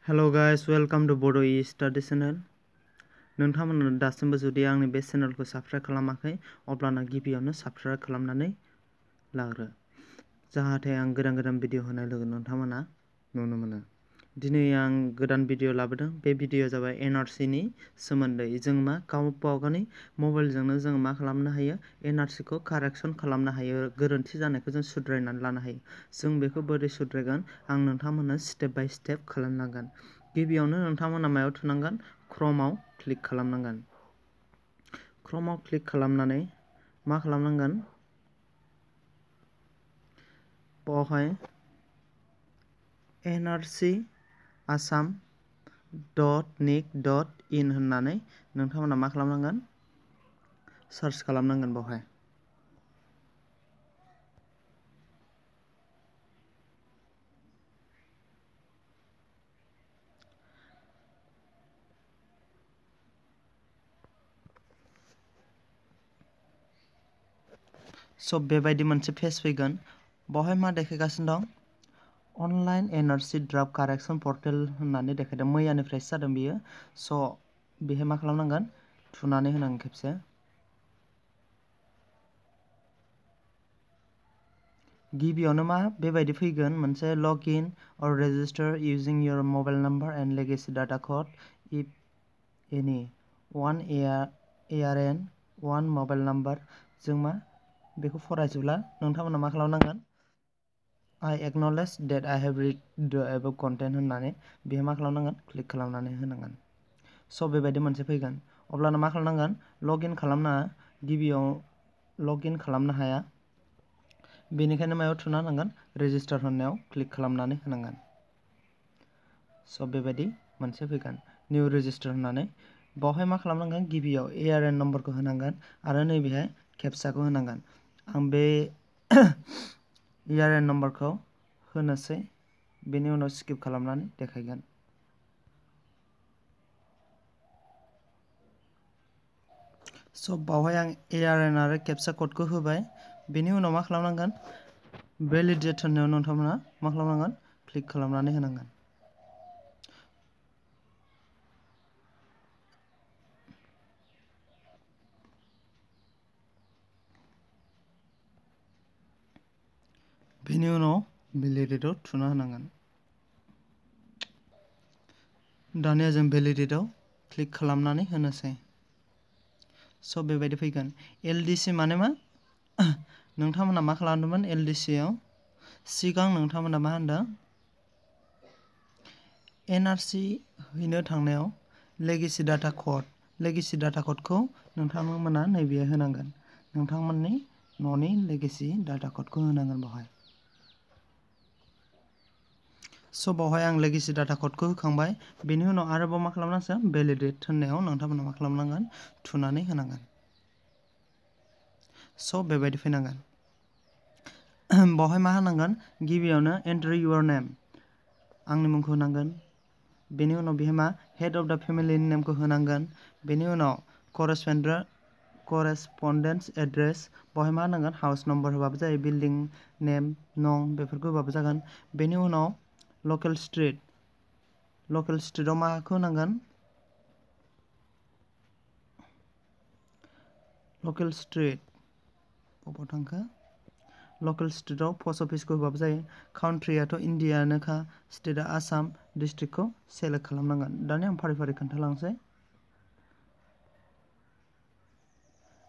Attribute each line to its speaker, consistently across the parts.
Speaker 1: Hello guys, welcome to Bodo Study Channel. नोंथांमोना दासिमबो जुदि आंनि बे चेनेलखौ साबस्क्राइब खालामाखै अब्लाना गिबियावनो साबस्क्राइब खालामनानै लाग्रो जाहाथे आं गोदान भिडिअ होनाय लोगो नोंथांमोना नुनो मोनो। दिनै आं गोदान भिडिअ लाबोदों। बे भिडिअ जाबाय NRC नि सोमोन्दै। जों मा गावनि मबाइलजोंनो जों मा खालामनो हायो, NRC खौ कारेक्सन खालामनो हायो, गोरोन्थि जानायखौ जों सुद्रायनानै लानो हायो। जों बेखौ बोरै सुद्रायगोन आं नोंथांमोननो स्टेप बाय स्टेप खालामलांगोन। गिबियावनो नोंथांमोना मायाव थुनांगोन, क्रोमआव क्लिक खालामनांगोन। क्रोमआव क्लिक खालामनानै मा खालामनांगोन, बावहाय nrc.assam.nic.in होननानै नोंथांमोना मा खालामनांगोन, सार्च खालामनांगोन बावहाय। बेबायदि मोनसे पेज फैगोन। बावहाय मा देखायगासिनो दं, online NRC draft correction portal होननानै देखायदों। मैयानिफ्रायसो जादों बियो। बेहाय मा खालामनांगोन, थुनानै होनांगोन खेबसे। गिबियावनो मा बेबायदि फैगोन मोनसे login or register using your mobile number and legacy data code if any one ARN one mobile number. जों मा बेखौ फरायजोबला, नोंथांमोना मा खालामनांगोन, I acknowledge that I have read the above content होननानै बेहाय मा खालामनांगोन, क्लिक खालामनानै होनांगोन। बेबायदि मोनसे फैगोन। अब्लाना मा खालामनांगोन, लॉगिन खालामना, गिबियाव लॉगिन खालामनो हाया, बेनिखायनो मायाव थुना होनांगोन, रेजिस्टार होननायाव क्लिक खालामनानै होनांगोन। बेबायदि मोनसे फैगोन, निउ रेजिस्टार होननानै। बावहाय मा खालामनांगोन, गिबियाव ARN नम्बरखौ होनांगोन आरो नैबेहाय केप्चाखौ होनांगोन। आं बे ARN नम्बरखौ होनोसै, बेनि उनाव स्किप खालामनानै देखायगोन। बावहाय आं ARN आरो केप्चा कोडखौ होबाय। बेनि उनाव मा खालामनांगोन, भेलिडेट होननायाव नोंथांमोना मा खालामनांगोन, क्लिक खालामनानै होनांगोन। बेनि उनाव भेलिडेटआव थुना होनांगोन। दानिया जों भेलिडेटआव क्लिक खालामनानै होनोसै। बेबायदि फैगोन। LDC माने मा, नोंथांमोना मा खालामदोंमोन, LDC आव सिगां नोंथांमोना मा होनदों, NRC हैनो थांनायाव लेगेसी डाटा क'डखौ नोंथांमोना नैबेयाव होनांगोन। नोंथांमोननि न'नि लेगेसी डाटा क'डखौ होनांगोन बावहाय। बावहाय आं लेगेसी डाटा क'डखौ होखांबाय। बेनि उनाव आरोबाव मा खालामनांगोन, भेलिडेट होननायाव नोंथांमोना मा खालामनांगोन, थुनानै होनांगोन। बेबायदि फैनांगोन। बावहाय मा होनांगोन, गिबियावनो एन्टार युवर नेम, आंनि मुंखौ होनांगोन। बेनि उनाव बेहाय मा, हेड अफ द फेमिलिनि नेमखौ होनांगोन। बेनि उनाव करेसपन्डेन्स एड्रेस, बावहाय मा होनांगोन, हाउस नम्बर होबाबो जायो, बिल्डिं नेम, नं, बेफोरखौ होबाबो जागोन। बेनि उनाव लकेल स्ट्रिटआव माखौ होनांगोन, लकेल स्ट्रिट, बबाव थांखो, लकेल स्ट्रिटआव पस्ट अफिसखौ होबाबो जायो। काउन्ट्रियाथ' इन्डियानोखा, स्टेटआ आसाम, डिस्ट्रिक्टखौ सेलेक्ट खालामनांगोन। दानिया आं फारि फारि खोन्थालांसै।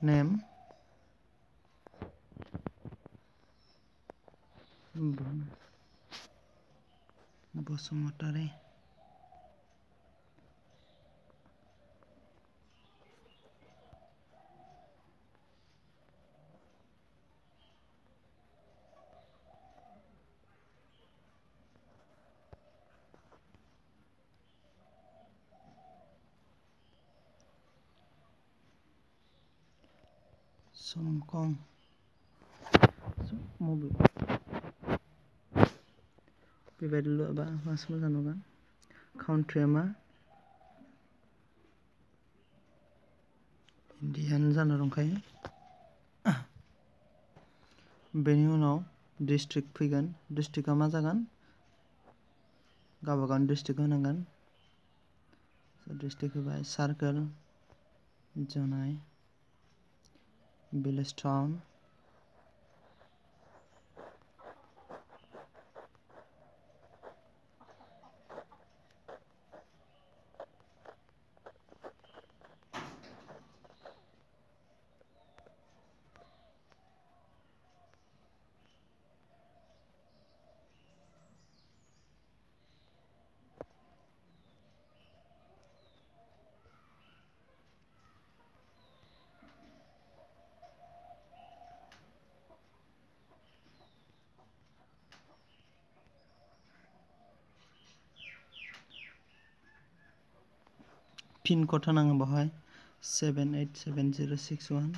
Speaker 1: नेम, बसुमतारी, समकं, बेबायदि लुबा मासो मोजां नुगोन। काउन्ट्रिया मा, इन्डियानो जाना दंखायो। बेनि उनाव डिस्ट्रिक्ट फैगोन। डिस्ट्रिक्टआ मा जागोन, गावबा गावनि डिस्ट्रिक्ट होनांगोन डिस्ट्रिक्ट होबाय सार्कोल जनाय भिलेज टाउन पिन कड होनांगोन बेवहाय 787061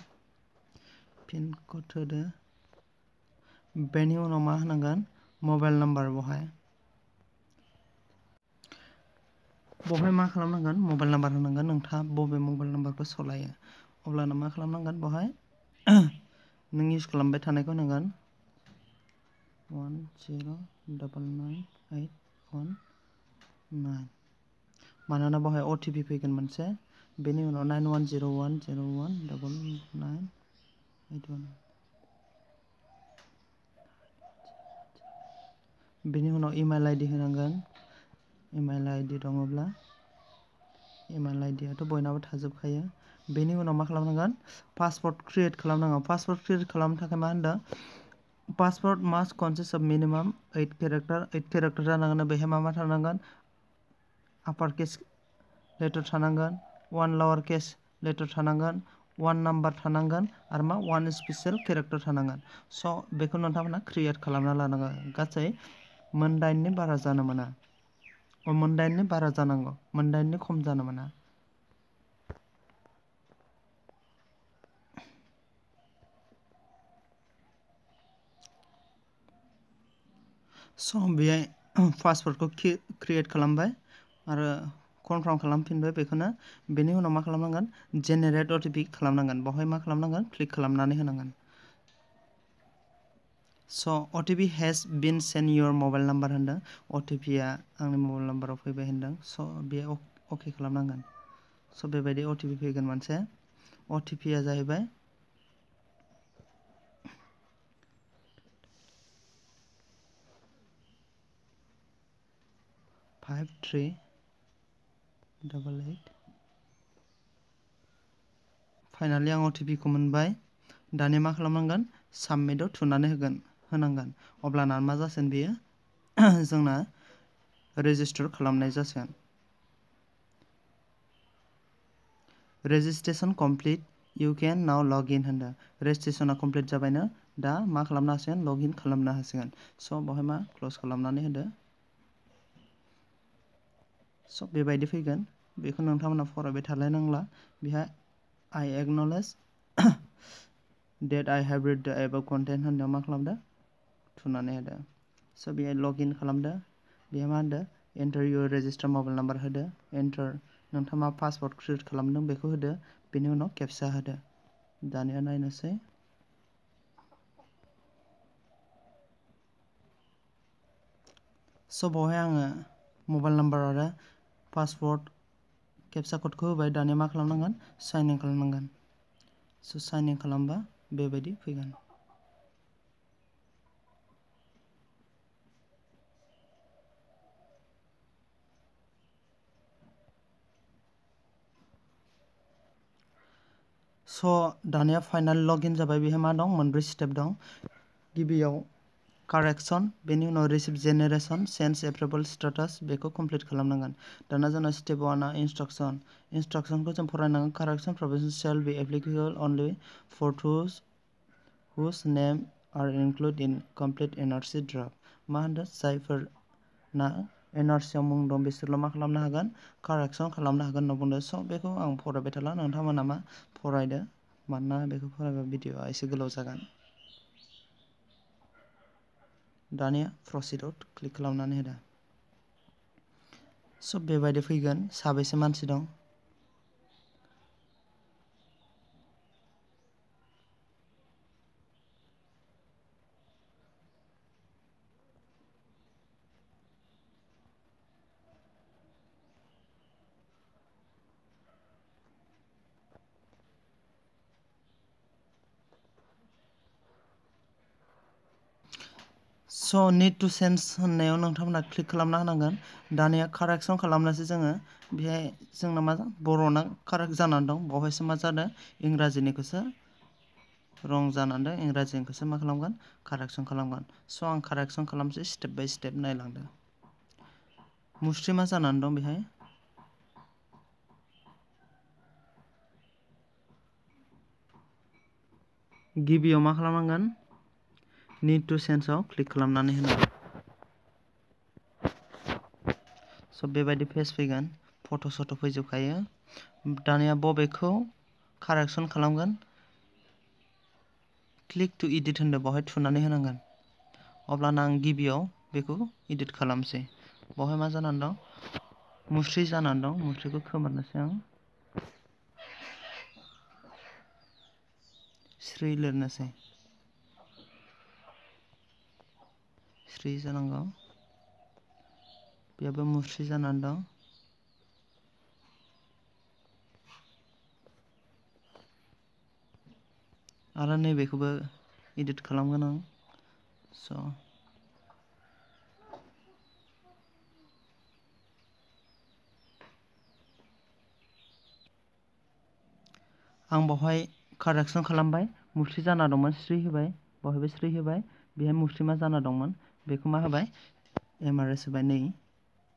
Speaker 1: पिन कड होदो बेनि उनाव मा होनांगोन मबाइल नाम्बार बेवहाय मा खालामनांगोन मबाइल नाम्बार होनांगोन नोंथाङा बबे मबाइल नाम्बारखौ सलायो अब्लाना मा खालामनांगोन बेवहाय नों इउज खालामबाय थानायखौ होनांगोन 1099819 मानोना बेवहाय OTP फैगोन मोनसे बेनि उनाव 9101019981 बेनि उनाव इमेल आइडि होनांगोन इमेल आइडि दङब्ला इमेल आइडियाथ' बयनाबो थाजोबखायो बेनि उनाव मा खालामनांगोन पासवर्ड क्रिएट खालामनांगोन पासवर्ड क्रिएट खालामनो थाखाय मा होनदों password must consist of minimum 8 character जानांगोन बेहाय मा थानांगोन आपार केस लेटार थानांगोन 1 लोअर केस लेटार थानांगोन 1 नाम्बार थानांगोन आरो मा 1 स्पेशल केरेक्टार थानांगोन स' बेखौ नोंथांमोना क्रिएट खालामना लानांगोन गासै 9नि बारा जानो मोना 9नि बारा जानांगौ 9नि खम जानो मोना स' बेहाय पासवर्डखौ क्रिएट खालामबाय आरो कनफार्म खालामफिनबाय बेखौनो बेनि उनाव मा खालामनांगोन जेनेरेट OTP खालामनांगोन बेवहाय मा खालामनांगोन क्लिक खालामनानै होनांगोन स' OTP has been send your mobile number होनदों OTP-आ आंनि मबाइल नाम्बाराव फैबाय होनदों स' बे अके खालामनांगोन स' बेबायदि OTP फैगोन मोनसे OTP-आ जाहैबाय 5388 फाइनालि आं OTP खौ मोनबाय दानिया मा खालामनांगोन साबमिटआव थुनानै होनांगोन अब्लाना मा जासिगोन बेयो जोंना रेजिस्टार खालामनाय जासिगोन रेजिस्ट्रेशन कमप्लिट इउ केन नाउ लग इन होनदों रेजिस्ट्रेशना कमप्लिट जाबायनो दा मा खालामनो हासिगोन लग इन खालामनो हासिगोन स' बेवहाय मा क्ल'ज खालामनानै होदो स' बेबायदि फैगोन बेखौ नोंथांमोना फरायबाय थालायनांला बेहाय I acknowledge that I have read the above content होनदों मा खालामदो थुनानै होदो स' बेहाय लग इन खालामदो बेहाय मा होनदो एन्टार इउर रेजिस्टार मबाइल नाम्बार होदो एन्टार नोंथाङा मा पासवर्ड क्रिएट खालामदों बेखौ होदो बेनि उनाव केपचा होदो दानिया नायनोसै स' बेवहाय आङो मबाइल नाम्बार आरो पासवर्ड केपचा क'डखौ होबाय दानिया मा खालामनांगोन साइन इन खालामनांगोन स' साइन इन खालामबा बेबायदि फैगोन स' दानिया फाइनाल लग इन जाबाय बेहाय मा दं मोनब्रै स्टेप दं गिबियाव कारेक्सन बेनि उनाव receipt generation change approval status बेखौ कमप्लिट खालामनांगोन दाना जोंना स्टेप 1आ इन्सट्राक्सनखौ जों फरायनांगोन correction provision shall be applicable only for those whose name are included in complete NRC draft मा होनदों जायफोरना NRC आव मुं दं बिसोरल' मा खालामनो हागोन कारेक्सन खालामनो हागोन होनना बुंदों स' बेखौ आं फरायबाय थाला नोंथांमोना मा फरायदो मानोना बेखौ फरायबा भिडिअ'आ एसे गोलाव जागोन दानिया प्रसिडआव क्लिक खालामनानै होदो स' बेबायदि फैगोन साबेसे मानसि दं स' निड टु चेन्ज होननायाव नोंथांमोना क्लिक खालामना होनांगोन। दानिया कारेक्सन खालामनासो जोङो बेहाय जोंना मा बर'ना कारेक्ट जानानै दं, बेवहायसो मा जादों इंराजिनिखौसो रं जानानै दं, इंराजिनिखौसो मा खालामगोन कारेक्सन खालामगोन। स' आं कारेक्सन खालामसै स्टेप बाय स्टेप नायलांदो। मुस्रि मा जानानै दं बेहाय गिबियाव मा खालामनांगोन निड टु चेन्जआव क्लिक खालामनानै होनांगोन। स' बेबायदि पेज फैगोन, फट' सट' फैजोबखायो। दानिया बबेखौ कारेक्सन खालामगोन क्लिक टु इडिट होनदों, बेवहाय थुनानै होनांगोन। अब्लाना आं गिबियाव बेखौ इडिट खालामसै। बेवहाय मा जानानै दं मुस्रि जानानै दं, मुस्रिखौ खोमोरनोसै आं, स्रि लिरनोसै, स्रि जानांगौ, बेयावबो मुस्रि जानानै दं। आरो नैबेखौबो इडिट खालामगोन आं। स' आं बेवहाय कारेक्सन खालामबाय, मुस्रि जाना दंमोन स्रि होबाय, बेवहायबो स्रि होबाय, बेहाय मुस्रि मा जाना दंमोन बेखौ मा होबाय MRS होबाय, नै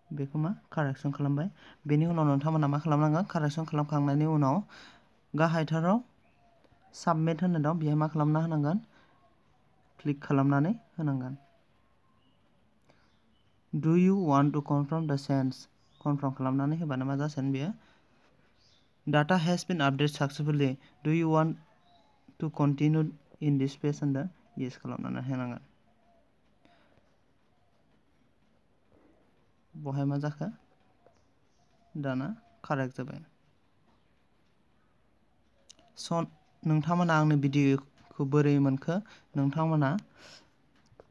Speaker 1: बेखौ मा कारेक्सन खालामबाय। बेनि उनाव नोंथांमोना मा खालामनांगोन कारेक्सन खालामखांनायनि उनाव गाहायथाराव साबमिट होननाय दं, बेहाय मा खालामना होनांगोन क्लिक खालामनानै होनांगोन। Do you want to confirm the change, confirm खालामनानै होबानो मा जासिगोन बेयो data has been update successfully, do you want to continue in this page होनदों, येस खालामनानै होनांगोन। बहाय मा जाखो दाना कारेक्ट जाबाय। स' नोंथांमोना आंनि भिडिअखौ बोरै मोनखो, नोंथांमोना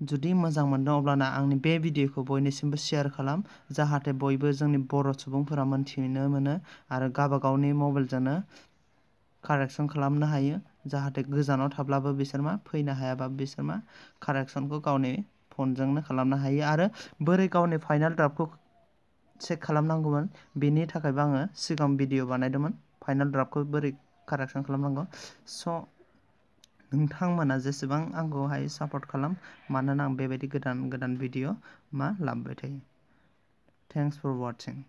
Speaker 1: जुदि मोजां मोनदों अब्लाना आंनि बे भिडिअखौ बयनिसिमबो शेयार खालाम, जाहाथे बयबो जोंनि बर' सुबुंफोरा मोनथिनो मोनो आरो गावबागावनि मबाइलजोंनो कारेक्सन खालामनो हायो, जाहाथे गोजानाव थाब्लाबो बिसोर मा फैनो हायाबा बिसोर मा कारेक्सनखौ गावनि फनजोंनो खालामनो हायो। आरो बोरै गावनि फाइनाल ड्राफ्टखौ चेक खालामनांगौमोन बेनि थाखायबो आङो सिगां भिडिअ बानायदोंमोन, फाइनाल ड्राफ्टखौ बोरै कारेक्सन खालामनांगौ। स' नोंथांमोना जेसेबां आंखौहाय सापर्ट खालाम, मानोना आं बेबायदि गोदान गोदान भिडिअ मा लाबोबाय थायो। Thanks for वाचिं।